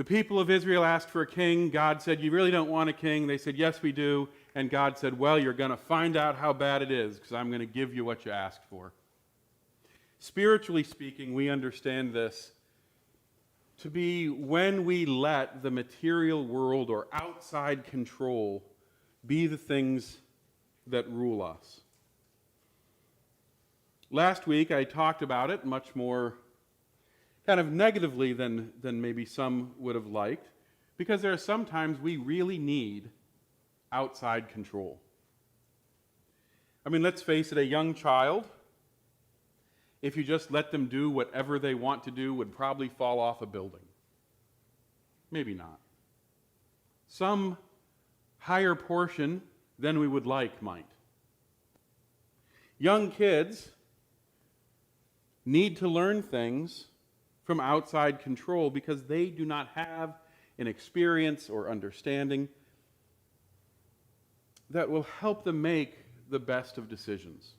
The people of Israel asked for a king. God said, you really don't want a king. They said, yes, we do. And God said, well, you're going to find out how bad it is because I'm going to give you what you asked for. Spiritually speaking, we understand this to be when we let the material world or outside control be the things that rule us. Last week I talked about it much more kind of negatively than maybe some would have liked, because there are some times we really need outside control. I mean, let's face it, a young child, if you just let them do whatever they want to do, would probably fall off a building. Maybe not. Some higher portion than we would like might. Young kids need to learn things from outside control because they do not have an experience or understanding that will help them make the best of decisions.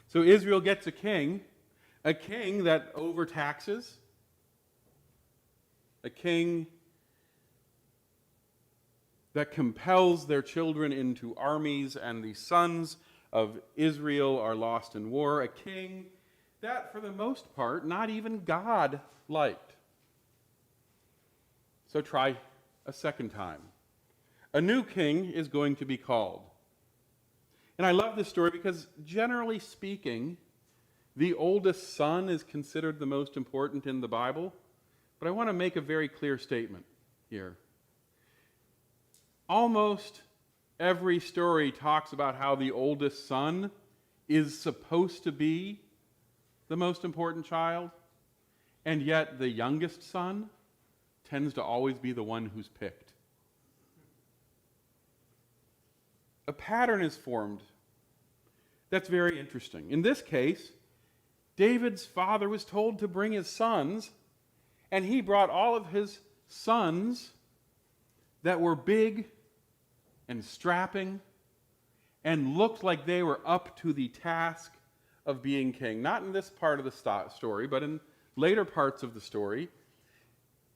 So Israel gets a king that overtaxes, a king that compels their children into armies, and the sons of Israel are lost in war, a king that, for the most part, not even God liked. So try a second time. A new king is going to be called. And I love this story because, generally speaking, the oldest son is considered the most important in the Bible. But I want to make a very clear statement here. Almost every story talks about how the oldest son is supposed to be the most important child, and yet the youngest son tends to always be the one who's picked. A pattern is formed that's very interesting. In this case, David's father was told to bring his sons, and he brought all of his sons that were big and strapping and looked like they were up to the task of being king. Not in this part of the story, but in later parts of the story.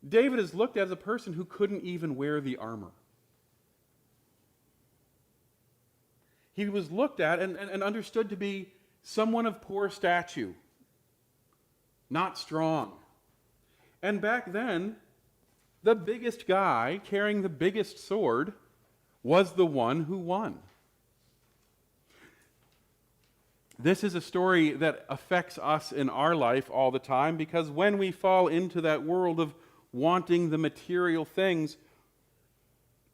David is looked at as a person who couldn't even wear the armor. He was looked at and understood to be someone of poor stature, not strong. And back then, the biggest guy carrying the biggest sword was the one who won. This is a story that affects us in our life all the time, because when we fall into that world of wanting the material things,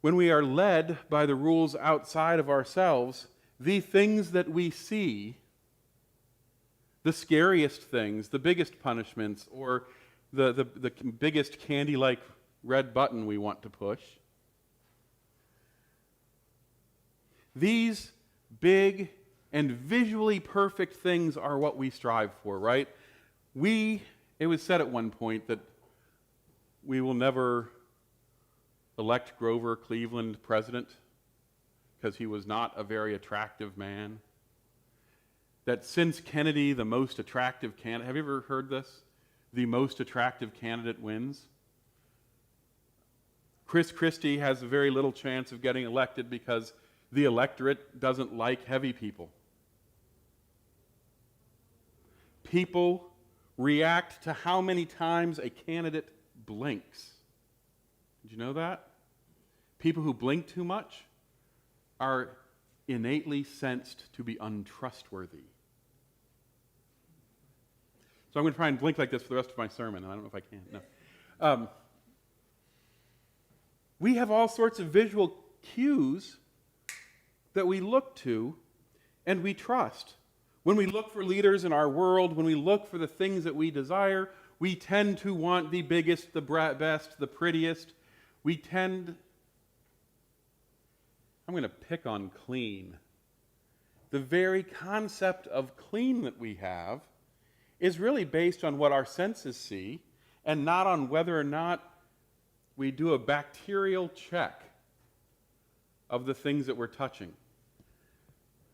when we are led by the rules outside of ourselves, the things that we see, the scariest things, the biggest punishments, or the biggest candy-like red button we want to push, these big and visually perfect things are what we strive for, right? It was said at one point that we will never elect Grover Cleveland president because he was not a very attractive man. That since Kennedy, the most attractive candidate, have you ever heard this? The most attractive candidate wins. Chris Christie has very little chance of getting elected because the electorate doesn't like heavy people. People react to how many times a candidate blinks. Did you know that? People who blink too much are innately sensed to be untrustworthy. So I'm going to try and blink like this for the rest of my sermon, and I don't know if I can. No. We have all sorts of visual cues that we look to and we trust. When we look for leaders in our world, when we look for the things that we desire, we tend to want the biggest, the best, the prettiest. I'm going to pick on clean. The very concept of clean that we have is really based on what our senses see and not on whether or not we do a bacterial check of the things that we're touching.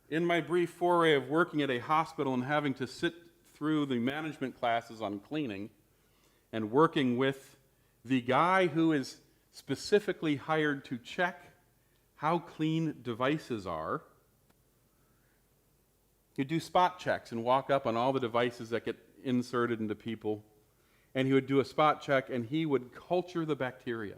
In my brief foray of working at a hospital and having to sit through the management classes on cleaning and working with the guy who is specifically hired to check how clean devices are. He'd do spot checks and walk up on all the devices that get inserted into people, and he would do a spot check, and he would culture the bacteria.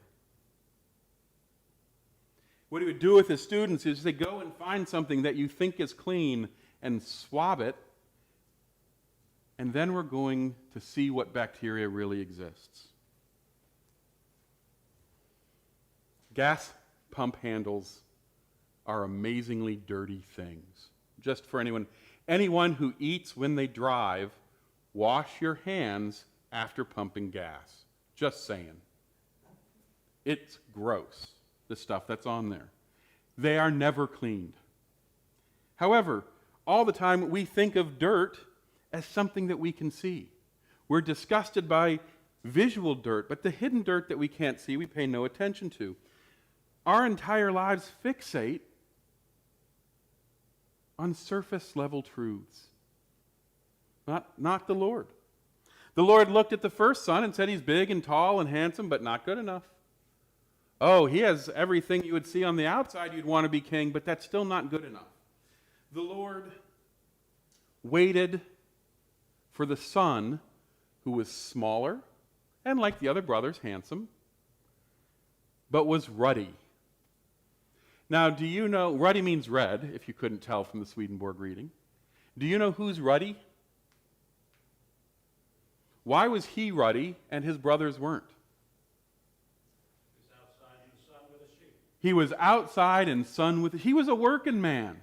What he would do with his students is they go and find something that you think is clean and swab it, and then we're going to see what bacteria really exists. Gas pump handles are amazingly dirty things. Just for anyone who eats when they drive, wash your hands after pumping gas. Just saying. It's gross, the stuff that's on there. They are never cleaned. However, all the time we think of dirt as something that we can see. We're disgusted by visual dirt, but the hidden dirt that we can't see, we pay no attention to. Our entire lives fixate on surface level truths. Not the Lord. The Lord looked at the first son and said he's big and tall and handsome, but not good enough. Oh, he has everything you would see on the outside you'd want to be king, but that's still not good enough. The Lord waited for the son who was smaller and, like the other brothers, handsome, but was ruddy. Now, do you know, ruddy means red, if you couldn't tell from the Swedenborg reading. Do you know who's ruddy? Why was he ruddy and his brothers weren't? He was outside in sun with a sheep. He was a working man.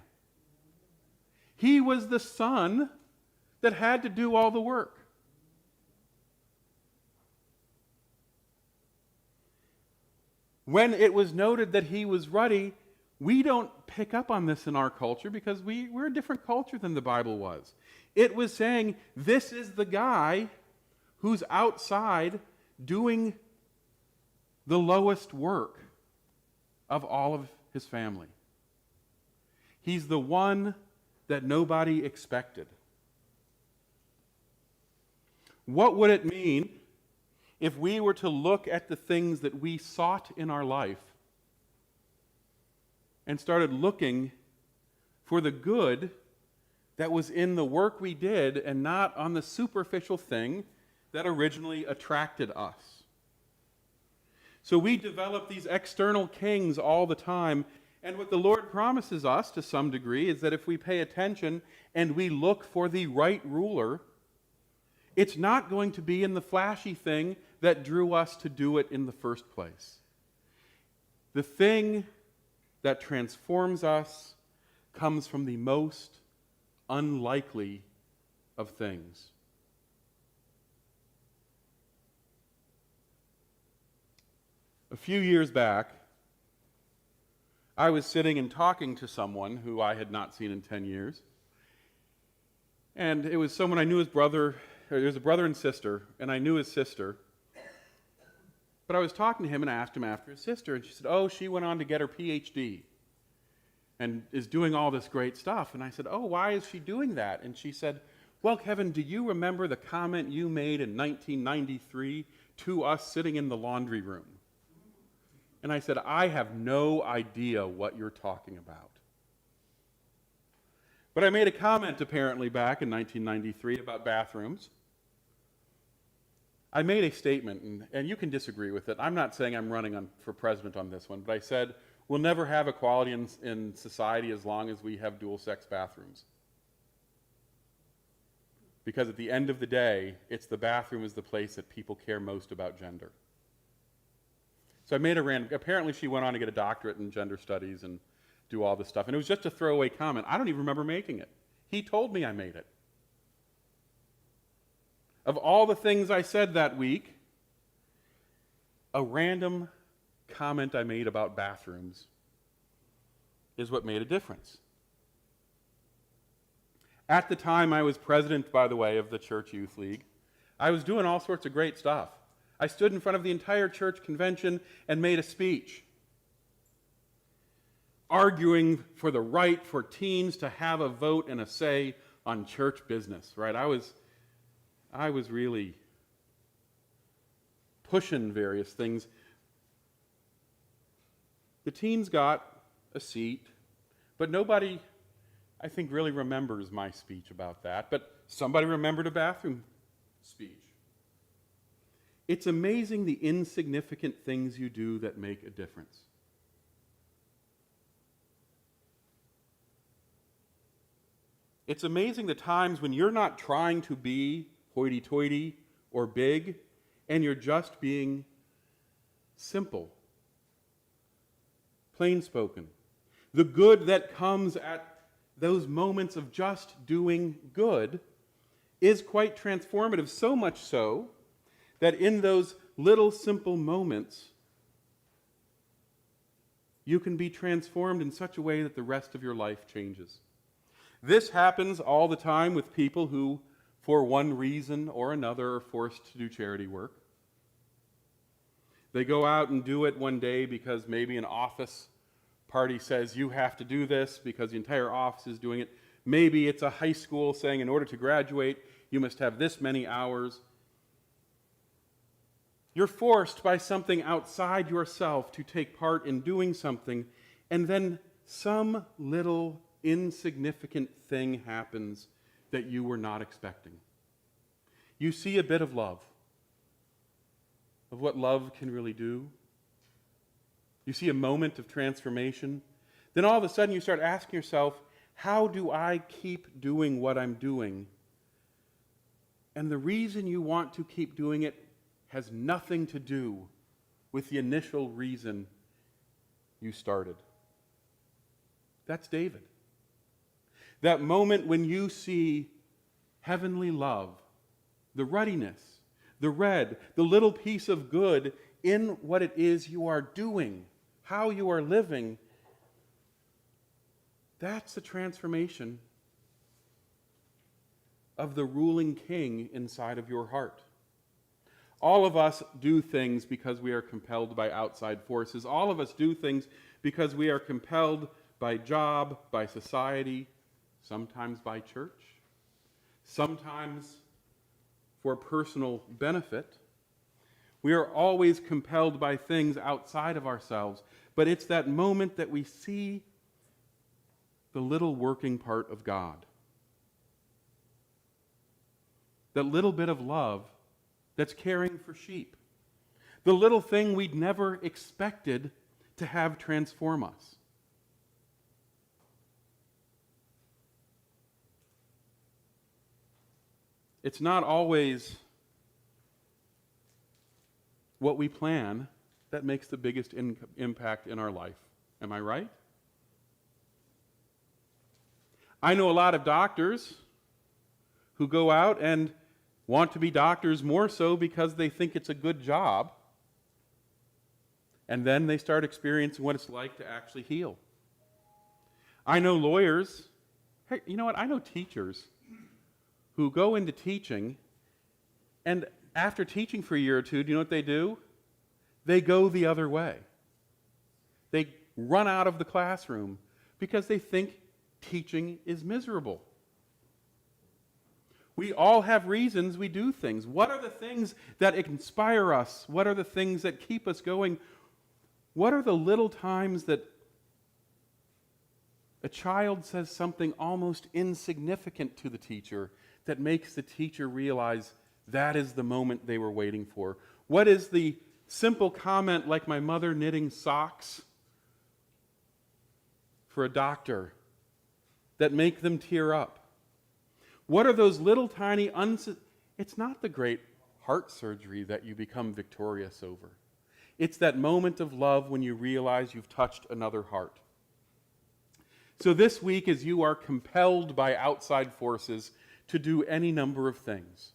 He was the son that had to do all the work. When it was noted that he was ruddy, we don't pick up on this in our culture because we're a different culture than the Bible was. It was saying, this is the guy who's outside doing the lowest work of all of his family. He's the one that nobody expected. What would it mean if we were to look at the things that we sought in our life and started looking for the good that was in the work we did and not on the superficial thing that originally attracted us? So we develop these external kings all the time, and what the Lord promises us to some degree is that if we pay attention and we look for the right ruler, it's not going to be in the flashy thing that drew us to do it in the first place. The thing that transforms us comes from the most unlikely of things. A few years back, I was sitting and talking to someone who I had not seen in 10 years. And it was someone I knew his brother, or it was a brother and sister, and I knew his sister. But I was talking to him and asked him after his sister, and she said, oh, she went on to get her PhD and is doing all this great stuff. And I said, oh, why is she doing that? And she said, well, Kevin, do you remember the comment you made in 1993 to us sitting in the laundry room? And I said, I have no idea what you're talking about. But I made a comment apparently back in 1993 about bathrooms. I made a statement, and you can disagree with it. I'm not saying I'm running for president on this one, but I said, we'll never have equality in society as long as we have dual-sex bathrooms. Because at the end of the day, it's the bathroom is the place that people care most about gender. So I made a random, apparently she went on to get a doctorate in gender studies and do all this stuff. And it was just a throwaway comment. I don't even remember making it. He told me I made it. Of all the things I said that week, a random comment I made about bathrooms is what made a difference. At the time, I was president, by the way, of the Church Youth League. I was doing all sorts of great stuff. I stood in front of the entire church convention and made a speech arguing for the right for teens to have a vote and a say on church business, right? I was really pushing various things. The teens got a seat, but nobody, I think, really remembers my speech about that. But somebody remembered a bathroom speech. It's amazing the insignificant things you do that make a difference. It's amazing the times when you're not trying to be hoity-toity or big, and you're just being simple, plain-spoken. The good that comes at those moments of just doing good is quite transformative, so much so that in those little simple moments, you can be transformed in such a way that the rest of your life changes. This happens all the time with people who, for one reason or another, are forced to do charity work. They go out and do it one day because maybe an office party says you have to do this because the entire office is doing it. Maybe it's a high school saying in order to graduate, you must have this many hours. You're forced by something outside yourself to take part in doing something, and then some little insignificant thing happens that you were not expecting. You see a bit of love, of what love can really do. You see a moment of transformation. Then all of a sudden you start asking yourself, how do I keep doing what I'm doing? And the reason you want to keep doing it has nothing to do with the initial reason you started. That's David. That moment when you see heavenly love, the ruddiness, the red, the little piece of good in what it is you are doing, how you are living, that's the transformation of the ruling king inside of your heart. All of us do things because we are compelled by outside forces. All of us do things because we are compelled by job, by society, sometimes by church, sometimes for personal benefit. We are always compelled by things outside of ourselves, but it's that moment that we see the little working part of God. That little bit of love that's caring for sheep. The little thing we'd never expected to have transform us. It's not always what we plan that makes the biggest impact in our life. Am I right? I know a lot of doctors who go out and want to be doctors more so because they think it's a good job, and then they start experiencing what it's like to actually heal. I know lawyers, hey, you know what? I know teachers who go into teaching, and after teaching for a year or two, do you know what they do? They go the other way. They run out of the classroom because they think teaching is miserable. We all have reasons we do things. What are the things that inspire us? What are the things that keep us going? What are the little times that a child says something almost insignificant to the teacher that makes the teacher realize that is the moment they were waiting for? What is the simple comment like my mother knitting socks for a doctor that make them tear up? What are those little tiny, it's not the great heart surgery that you become victorious over. It's that moment of love when you realize you've touched another heart. So this week, as you are compelled by outside forces to do any number of things,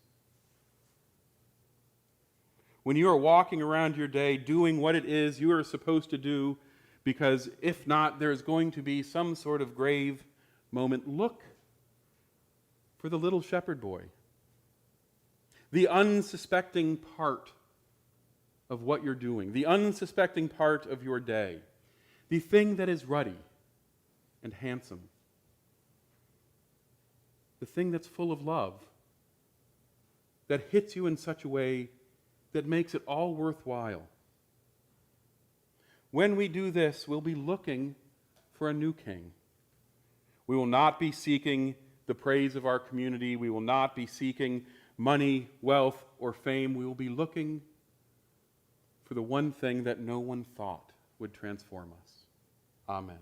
when you are walking around your day doing what it is you are supposed to do, because if not, there's going to be some sort of grave moment, look for the little shepherd boy, the unsuspecting part of what you're doing, the unsuspecting part of your day, the thing that is ruddy and handsome, the thing that's full of love, that hits you in such a way that makes it all worthwhile. When we do this, we'll be looking for a new king. We will not be seeking the praise of our community. We will not be seeking money, wealth, or fame. We will be looking for the one thing that no one thought would transform us. Amen.